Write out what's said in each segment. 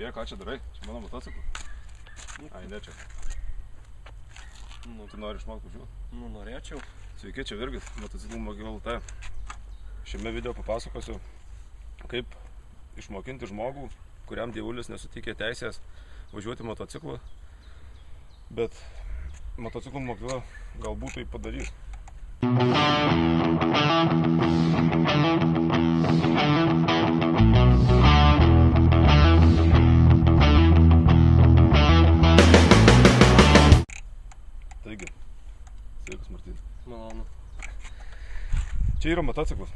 Spėja, ką čia darai? Čia mano motociklu? Ai, ne čia. Tu nori išmokti važiuoti? Norėčiau. Sveiki, čia Virgis, motociklų mokykla LT. Šiame video papasakosiu, kaip išmokinti žmogų, kuriam dievulis nesuteikė teisės važiuoti motociklu, bet motociklų mokykla galbūt tai padarys. Taigi, sveikas Martynai. Malonu. Čia yra motociklas.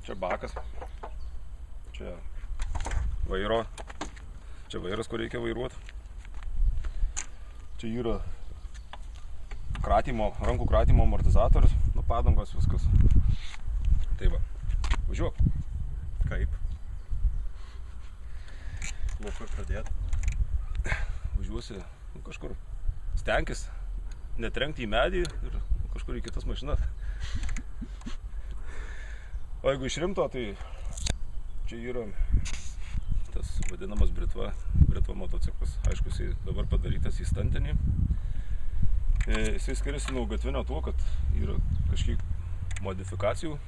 Čia bakas. Čia vairo. Čia vairas, kur reikia vairuoti. Čia yra rankų kratymo amortizatorius. Nuo padangos viskas. Tai va, važiuok. Kaip? Nuo kur pradėti? Važiuosi kažkur. Stenkis netrenkti į medį ir kažkur į kitas mašinas. O jeigu iš rimto, tai čia yra tas vadinamas Britva motociklas. Aišku, jisai dabar padarytas į stantinį. Jisai skiriasi nuo gatvinio tuo, kad yra kažkiek modifikacijų.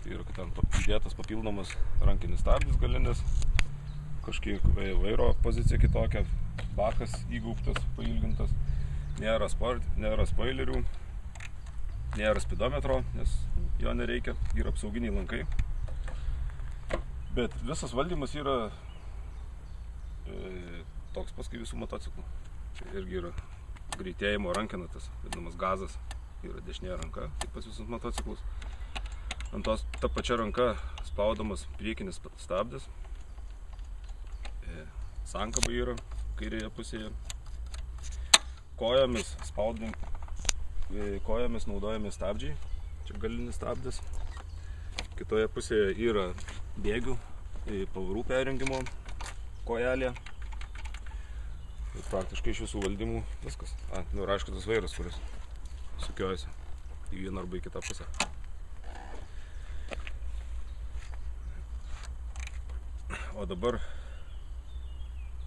Tai yra, kad ten įdėtas papildomas rankinis stabdis galinis, kažkiek vairo pozicija kitokia, bakas įgaubtas, pailgintas. Nėra spoilerių, nėra spidometro, nes jo nereikia, yra apsauginiai lankai. Bet visas valdymas yra toks paskui visų motociklų. Čia irgi yra greitėjimo rankena, tas vadinamas gazas, yra dešinė ranka, taip pas visus motociklus. Ant tos ta pačia ranka spaudamas priekinis stabdis, sankaba yra kairėje pusėje. Kojomis naudojami stabdžiai, čia galinis stabdis. Kitoje pusėje yra bėgių, pavarų perjungimo kojelė. Ir praktiškai iš visų valdymų viskas. Ir aišku tas vairas, kuris sukiojasi į vieną arba į kitą pusę. O dabar,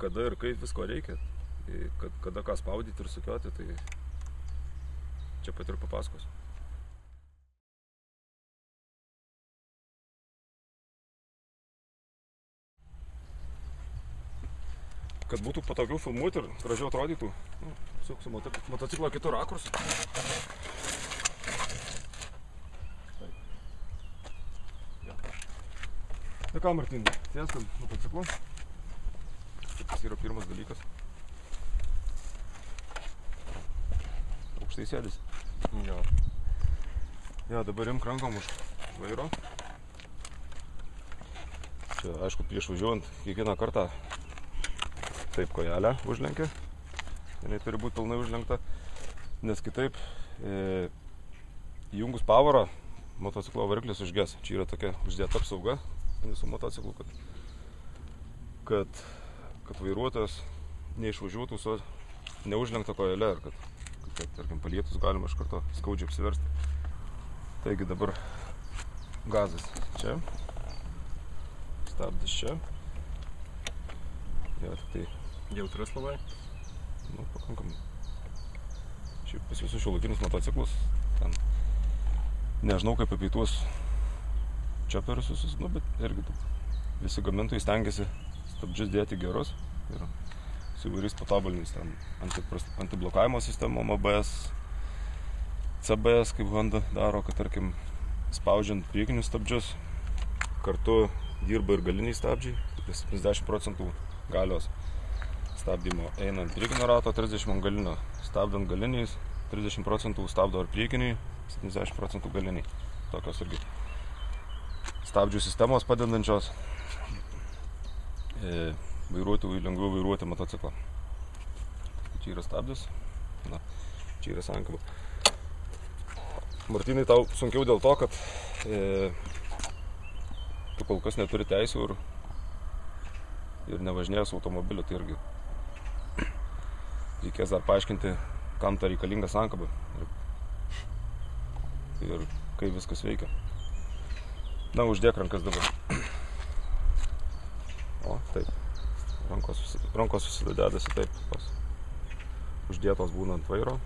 kada ir kaip visko reikia, kada ką spaudyti ir sukioti, tai čia pat ir papasakosiu. Kad būtų patogiau filmuoti ir gražiau atrodytų, suksiu motociklo kitų rakursų. Tai ką, Martynai, sėskam motociklu. Tas yra pirmas dalykas. Aukštai sėdis. Jo, dabar imk rankom už vairo. Čia, aišku, prieš važiuojant kiekvieną kartą taip kojelę užlenkia. Jinai turi būti pilnai užlenkta, nes kitaip įjungus pavarą motociklo variklis užges. Čia yra tokia uždėta apsauga visų motociklų, kad vairuotojas neišvažiuotų su neužlenkta kojelė ir kad tarkim, palietus galima iš karto skaudžiai apsiversti. Taigi dabar gazas čia, stabdis čia. Ja, tai jautrus labai? Pakankamai. Šiaip pas visus šiuolaikinius motociklus, ten nežinau kaip apie tuos čioperius visus, bet irgi visi gamintojai stengiasi stabdžius dėti gerus ir su įvairiais patobulinimais, ten antiblokavimo sistemom, ABS, CBS, kaip Honda daro, kad tarkim spaudžiant priekinius stabdžius, kartu dirba ir galiniai stabdžiai, 70% galios stabdymo einant priekinio rato, 30% galinio, stabdant galiniais, 30% stabdo ir priekiniai, 70% galiniai. Tokios irgi stabdžių sistemos padedančios vairuotojui lengviau vairuoti motociklą. Čia yra stabdis, čia yra sankaba. Martynai, tau sunkiau dėl to, kad tu kol kas neturi teisių ir nevažinėjęs automobiliu, tai irgi reikės dar paaiškinti, kam ta reikalinga sankaba ir kaip viskas veikia. Na, uždėk rankas dabar. O, taip. rankos visada dedasi taip, uždėtos būna ant vairo,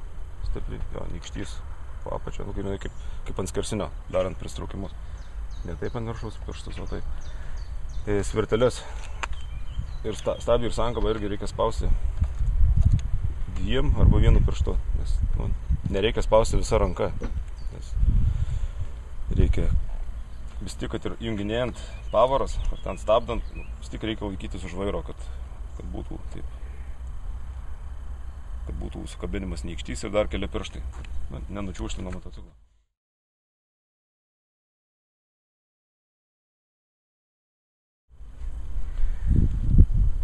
stipriai, jo, nykštys po apačią, kaip ant skersinio, darant pristraukimus. Ne taip ant viršaus pirštus, o taip. Svirteles ir stabdį ir sankabą irgi reikia spausti 2 arba 1 pirštu, nes nereikia spausti visą ranką, nes reikia vis tik, kad ir junginėjant pavaras, ar ten stabdant, vis tik reikia laikytis už vairo, kad būtų taip, kad būtų sukabinimas nykštys ir dar keli pirštai, nenučiūšti nuo motociklo.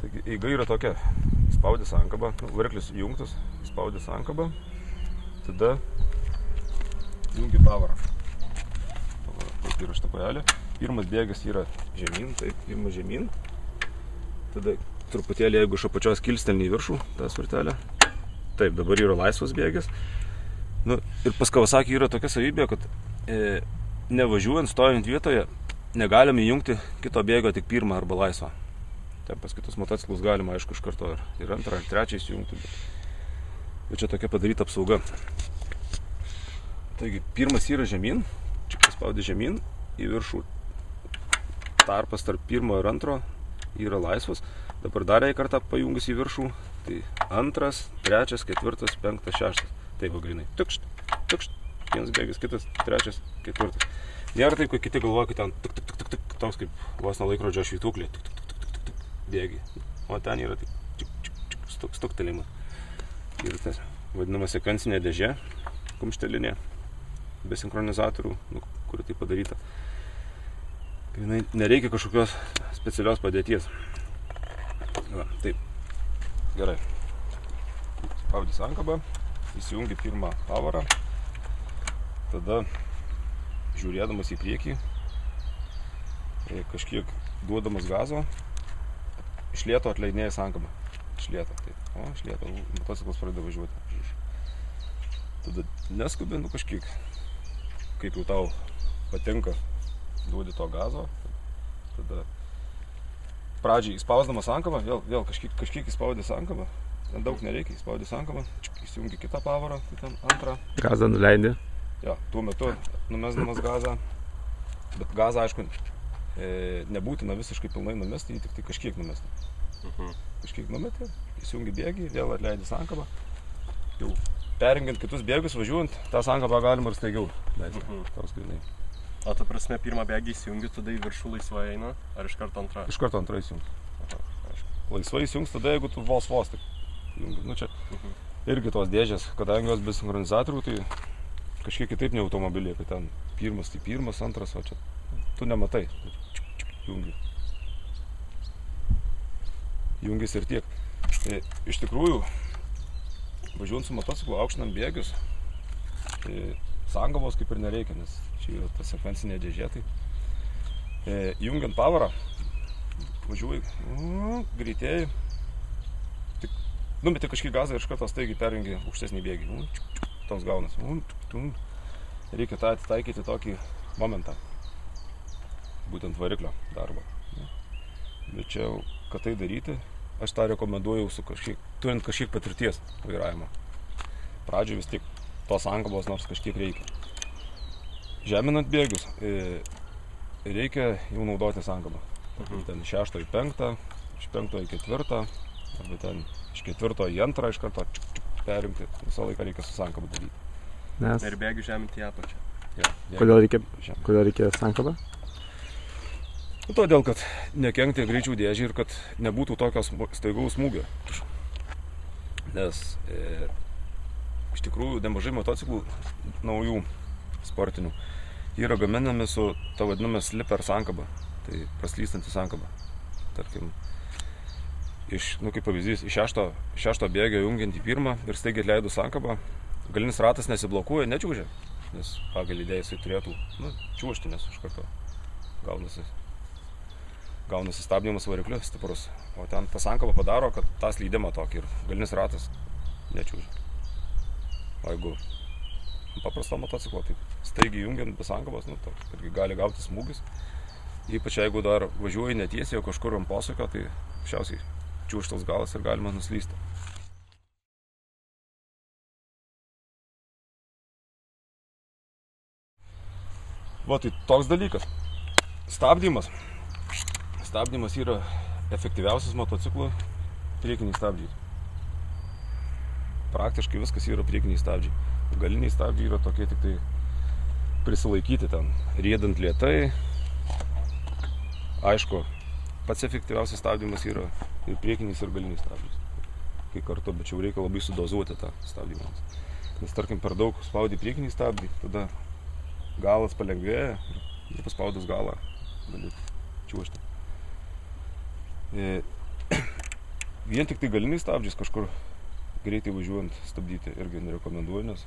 Taigi, eiga yra tokia, spaudi sankabą, variklis įjungtas, spaudi sankabą, tada jungi pavarą. Taip yra šitą kojelį. Pirmas bėgis yra žemyn, taip, pirmas žemyn. Tada truputėlį, jeigu iš apačios kilstelni į viršų, tą svirtelę. Taip, dabar yra laisvas bėgis. Ir pas Kawasaki yra tokia savybė, kad nevažiuojant, stovint vietoje, negalim įjungti kito bėgio, tik pirmą arba laisvą. Ten pas kitus motociklus galima, aišku, iš karto ir antrą, ir trečią įsijungti, bet čia tokia padaryta apsauga. Taigi, pirmas yra žemyn, čia paspaudė žemyn, į viršų. Tarpas tarp pirmo ir antro yra laisvas. Dabar dar į kartą pajungus į viršų, tai 2, 3, 4, 5, 6. Taip va grinai. Tukšt, tukšt, vienas bėgis, kitas, 3, 4. Nėra taip, kad kiti galvoja, kad ten toks kaip vos nuo laikrodžio švytuklė. Bėgi. O ten yra stuktelimas. Ir tas vadinama sekvencinė dėžė, kumštelinė, be sinchronizatorių, kuri tai padaryta. Nereikia kažkokios specialios padėties. Va, taip. Gerai. Spaudi sankabą, įsijungi pirmą pavarą, tada žiūrėdamas į priekį, kažkiek duodamas gazo, iš lėto atleidinėjai sankabą. Iš lėto, taip. O, iš lėto, motociklas pradeda važiuoti. Tada neskubi, kažkiek, kaip jau tau patinka, duodi to gazo. Tada pradžiai įspausdamas sankabą, vėl kažkiek įspaudė sankabą. Ten daug nereikia, įspaudė sankabą, įsijungi kitą pavarą, tai ten antrą. Gazą nuleidė. Jo, tuo metu numesdamas gazą, bet gazą, aišku, nebūtina visiškai pilnai numesti, jį tik tai kažkiek numesti. Kažkiek numeti, įsijungi bėgį, vėl atleidi sankabą. Jau perrengiant kitus bėgius, važiuojant, tą sankabą galima ir staigiau leisti. Toks grinai. O ta prasme, pirmą bėgį įsijungi, tada į viršų laisvai eina, ar iš karto antrą? Iš karto antrą įsijungs. Laisvai įsijungs tada, jeigu tu vos tik jungi. Čia irgi tos dėžės, kadangi jos be sinchronizatorių, tai kažkiek kitaip ne automobiliai, kad ten pirmas, tai pirmas, antras, o čia tu nematai. Jungi. Jungis ir tiek. Iš tikrųjų, važiuojant su motociklu, aukštinant bėgius, sankabos kaip ir nereikia, nes čia yra ta sekvencinė dėžė. Tai jungiant pavarą, važiuoji, greitėjai, tik numeti kažkį gazą ir iš karto staigiai perjungi aukštesnį bėgį. Toks gaunasi. Reikia tą atitaikyti tokį momentą, būtent variklio darbo. Bet čia, kad tai daryti, aš tą rekomenduoju turint kažkiek patirties vairavimo. Pradžioje vis tik tos sankabos nors kažkiek reikia. Žeminant bėgius, reikia jau naudoti sankabą. Ten 6 į 5, iš 5 į 4, arba ten iš 4 į 2 iš karto perimti. Visą laiką reikia su sankabą daryti. Ir bėgių žeminti į apačią. Ja, Kodėl reikia sankabą? Todėl, kad nekenkti greičių dėžį ir kad nebūtų tokios staigaus smūgio. Nes iš tikrųjų nemažai motociklų naujų sportinių yra gaminami su ta vadinama slipper sankaba, tai praslystanti sankaba. Tarkim, kaip pavyzdys, iš šešto bėgio jungiant į pirmą ir staigiai atleidus sankabą, galinis ratas nesiblokuoja, nečiūžia, nes pagal idėją jisai turėtų čiūžti, nes iš karto gaunasi stabdymas varikliu stiprus. O ten ta sankaba padaro, kad tą slydimą tokį ir galinis ratas nečiūžia. O jeigu paprasto motociklo, tai staigiai jungiant be sankabos, irgi gali gauti smūgis. Ypač jeigu dar važiuoji netiesiai, o kažkur ant posūkio, tai šiausiai čiūžtels galas ir galima nuslysti. Va, tai toks dalykas. Stabdymas. Stabdymas yra efektyviausias motociklų priekiniai stabdžiai. Praktiškai viskas yra priekiniai stabdžiai. Galiniai stabdžiai yra tokie tik tai prisilaikyti ten, riedant lėtai. Aišku, pats efektyviausias stabdymas yra ir priekiniais ir galiniais stabdžiais. Kai kartu, bet čia reikia labai sudozuoti tą stabdymą. Nes tarkim per daug spaudi priekinį stabdį, tada galas palengvėja ir paspaudus galą gali čiuožti. Vien tik tai galiniais stabdžiais kažkur greitai važiuojant stabdyti irgi nerekomenduoju, nes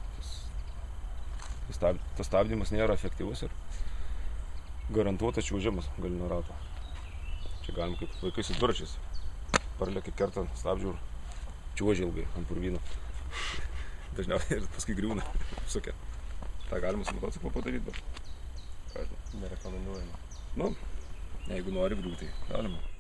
tas stabdymas nėra efektyvus ir garantuotas čiuožimas galinio rato. Čia galim kaip vaikai su dviračiais. Parlėkia kertant stabdžių ir čiuožia ilgai ant purvyno. Dažniausiai ir paskui griūna. Sukia. tą galima su motociklu padaryti, bet ką žinau. Nerekomenduojama. Nu, jeigu nori griūti, galima.